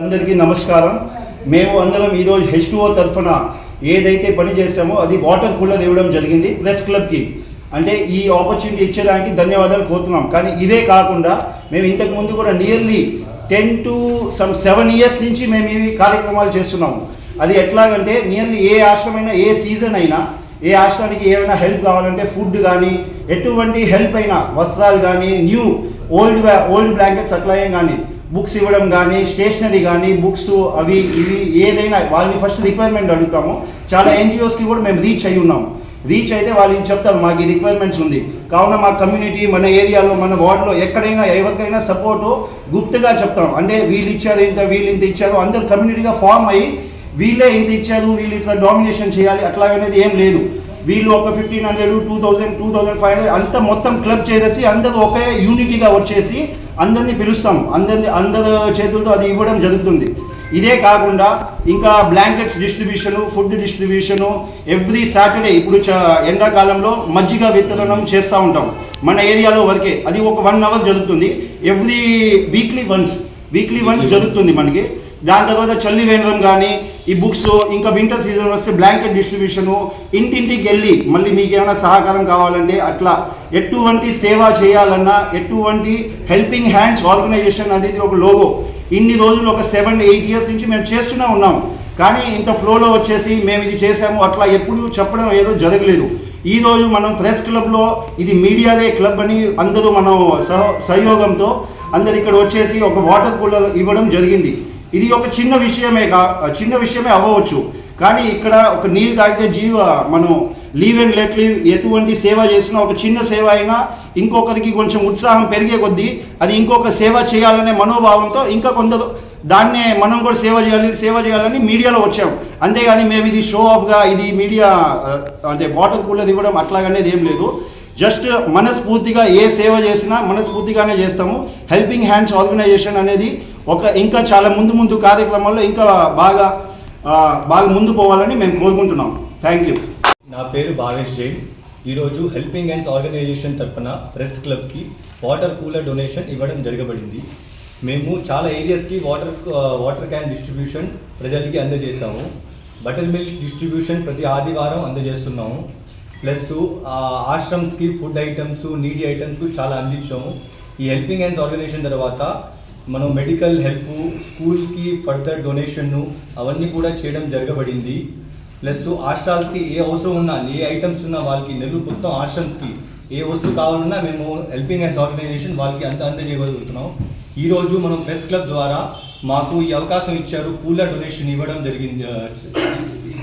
అందరికీ నమస్కారం. మేము అందరం ఈరోజు H2O తరఫున ఏదైతే పని చేస్తామో అది వాటర్ కూలర్ ఇవ్వడం జరిగింది ప్రెస్ క్లబ్కి. అంటే ఈ ఆపర్చునిటీ ఇచ్చేదానికి ధన్యవాదాలు కోరుతున్నాం. కానీ ఇవే కాకుండా మేము ఇంతకుముందు కూడా నియర్లీ 10 to 7 years నుంచి మేము ఇవి కార్యక్రమాలు చేస్తున్నాము. అది ఎట్లాగంటే నియర్లీ ఏ ఆశ్రమైనా ఏ సీజన్ అయినా ఏ ఆశ్రమానికి ఏమైనా హెల్ప్ కావాలంటే ఫుడ్ కానీ ఎటువంటి హెల్ప్ అయినా వస్త్రాలు కానీ న్యూ ఓల్డ్ బ్లాంకెట్స్ అట్లా ఏం కానీ బుక్స్ ఇవ్వడం కానీ స్టేషనరీ కానీ బుక్స్ అవి ఇవి ఏదైనా వాళ్ళని ఫస్ట్ రిక్వైర్మెంట్ అడుగుతాము. చాలా ఎన్జిఓస్కి కూడా మేము రీచ్ అయ్యి ఉన్నాము. రీచ్ అయితే వాళ్ళు చెప్తారు మాకు ఈ రిక్వైర్మెంట్స్ ఉంది కావున మా కమ్యూనిటీ మన ఏరియాలో మన వార్డులో ఎక్కడైనా ఎవరికైనా సపోర్టు గుప్తగా చెప్తాం. అంటే వీళ్ళు ఇచ్చారు ఇంత వీళ్ళు ఇంత ఇచ్చారు అందరు కమ్యూనిటీగా ఫామ్ అయ్యి వీళ్ళే ఇంత ఇచ్చారు వీళ్ళు ఇట్లా డామినేషన్ చేయాలి అట్లా అనేది ఏం లేదు. వీళ్ళు ఒక 1500 2000 2500 అంతా మొత్తం క్లబ్ చేసేసి అందరూ ఒకే యూనిటీగా వచ్చేసి అందరినీ పిలుస్తాం. అందరి చేతులతో అది ఇవ్వడం జరుగుతుంది. ఇదే కాకుండా ఇంకా blankets distribution food distribution every Saturday ఇప్పుడు ఎండాకాలంలో మజ్జిగ వితరణం చేస్తూ ఉంటాం మన ఏరియాలో వరకే. అది ఒక 1 hour జరుగుతుంది. ఎవ్రీ వీక్లీ వన్స్ జరుగుతుంది మనకి. దాని తర్వాత చల్లి వేయడం కానీ ఈ బుక్స్ ఇంకా వింటర్ సీజన్ వస్తే బ్లాంకెట్ డిస్ట్రిబ్యూషను ఇంటింటికి వెళ్ళి మళ్ళీ మీకు ఏమైనా సహకారం కావాలంటే అట్లా ఎటువంటి సేవ చేయాలన్నా ఎటువంటి హెల్పింగ్ హ్యాండ్స్ ఆర్గనైజేషన్ అనేది ఒక లోగో ఇన్ని రోజులు ఒక 7-8 years నుంచి మేము చేస్తూనే ఉన్నాం. కానీ ఇంత ఫ్లోలో వచ్చేసి మేము ఇది చేసాము అట్లా ఎప్పుడు చెప్పడం ఏదో జరగలేదు. ఈరోజు మనం ప్రెస్ క్లబ్లో ఇది మీడియాదే క్లబ్ అని అందరూ మనం సహయోగంతో అందరు ఇక్కడ వచ్చేసి ఒక వాటర్ కూలర్ ఇవ్వడం జరిగింది. ఇది ఒక చిన్న విషయమే అవ్వవచ్చు కానీ ఇక్కడ ఒక నీళ్ళు తాగితే మనం లీవ్ అండ్ లెట్ లీవ్ ఎటువంటి సేవ చేసినా ఒక చిన్న సేవ అయినా ఇంకొకరికి కొంచెం ఉత్సాహం పెరిగే కొద్దీ అది ఇంకొక సేవ చేయాలనే మనోభావంతో ఇంకా కొందరు దాన్నే మనం కూడా సేవ చేయాలని మీడియాలో వచ్చాము. అంతేగాని మేము ఇది షో ఆఫ్గా ఇది మీడియా అంటే వాటర్ కూలర్ ఇవ్వడం అట్లాగనేది ఏం లేదు. జస్ట్ మనస్ఫూర్తిగా ఏ సేవ చేసినా మనస్ఫూర్తిగానే చేస్తాము. హెల్పింగ్ హ్యాండ్స్ ఆర్గనైజేషన్ అనేది ఇంకా చాలా ముందు కార్యక్రమాల్లో ఇంకా బాగా ముందు పోవాలని మేము కోరుకుంటున్నాం. Thank you. నా పేరు భావేష్ జైన్. ఈరోజు హెల్పింగ్ హ్యాండ్స్ ఆర్గనైజేషన్ తరఫున ప్రెస్ క్లబ్కి వాటర్ కూలర్ డొనేషన్ ఇవ్వడం జరగబడింది. మేము చాలా ఏరియాస్కి వాటర్ క్యాన్ డిస్ట్రిబ్యూషన్ ప్రజలకి అందజేస్తాము. బటర్ మిల్క్ డిస్ట్రిబ్యూషన్ ప్రతి ఆదివారం అందజేస్తున్నాము. ప్లస్ ఆశ్రమ్స్కి ఫుడ్ ఐటమ్స్ నీడీ ఐటమ్స్కు చాలా అందించాము. ఈ హెల్పింగ్ హ్యాండ్స్ ఆర్గనైజేషన్ తర్వాత మనం మెడికల్ హెల్ప్ స్కూల్కి ఫర్దర్ డొనేషన్ను అవన్నీ కూడా చేయడం జరగబడింది. ప్లస్ ఆశ్రమాలకి ఏ అవసరం ఉన్నా ఏ ఐటమ్స్ ఉన్నా వాళ్ళకి నెల్లూరు మొత్తం ఆశ్రమ్స్కి ఏ వస్తువు కావాలన్నా మేము హెల్పింగ్ హ్యాండ్స్ ఆర్గనైజేషన్ వాళ్ళకి అందజేయగలుగుతున్నాం. ఈరోజు మనం ప్రెస్ క్లబ్ ద్వారా మాకు ఈ అవకాశం ఇచ్చారు కూలర్ డొనేషన్ ఇవ్వడం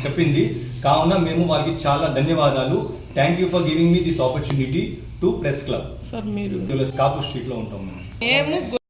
చెప్పింది కావున మేము వాళ్ళకి చాలా ధన్యవాదాలు. Thank you for giving me this opportunity to press club. Sir మీరు కాపు స్ట్రీట్లో ఉంటాం మేము.